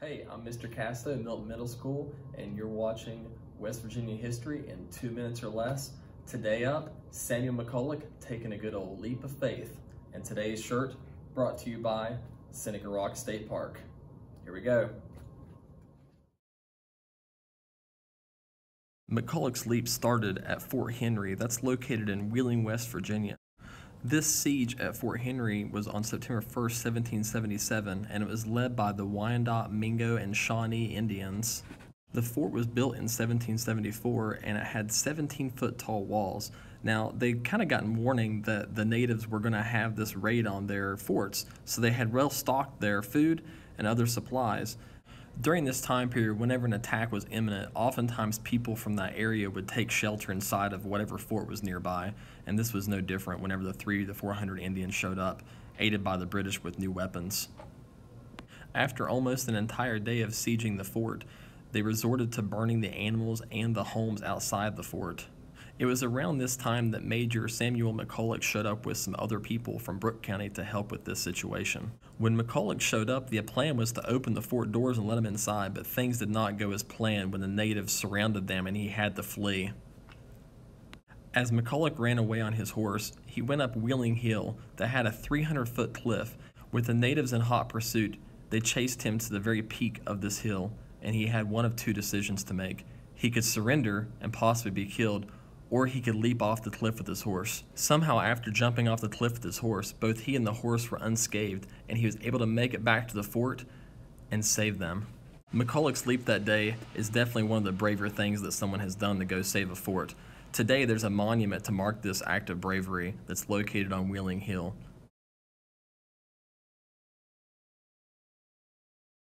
Hey, I'm Mr. Casto at Milton Middle School, and you're watching West Virginia history in 2 minutes or less. Today up, Samuel McCulloch taking a good old leap of faith. And today's shirt brought to you by Seneca Rock State Park. Here we go. McCulloch's leap started at Fort Henry, that's located in Wheeling, West Virginia. This siege at Fort Henry was on September 1st, 1777, and it was led by the Wyandot, Mingo, and Shawnee Indians. The fort was built in 1774, and it had 17-foot tall walls. Now, they'd kind of gotten warning that the natives were going to have this raid on their forts, so they had well stocked their food and other supplies. During this time period, whenever an attack was imminent, oftentimes people from that area would take shelter inside of whatever fort was nearby, and this was no different whenever the 300 to 400 Indians showed up, aided by the British with new weapons. After almost an entire day of sieging the fort, they resorted to burning the animals and the homes outside the fort. It was around this time that Major Samuel McCulloch showed up with some other people from Brooke County to help with this situation. When McCulloch showed up, the plan was to open the fort doors and let him inside, but things did not go as planned when the natives surrounded them and he had to flee. As McCulloch ran away on his horse, he went up Wheeling Hill that had a 300-foot cliff. With the natives in hot pursuit, they chased him to the very peak of this hill, and he had one of two decisions to make. He could surrender and possibly be killed, or he could leap off the cliff with his horse. Somehow, after jumping off the cliff with his horse, both he and the horse were unscathed, and he was able to make it back to the fort and save them. McCulloch's leap that day is definitely one of the braver things that someone has done to go save a fort. Today, there's a monument to mark this act of bravery that's located on Wheeling Hill.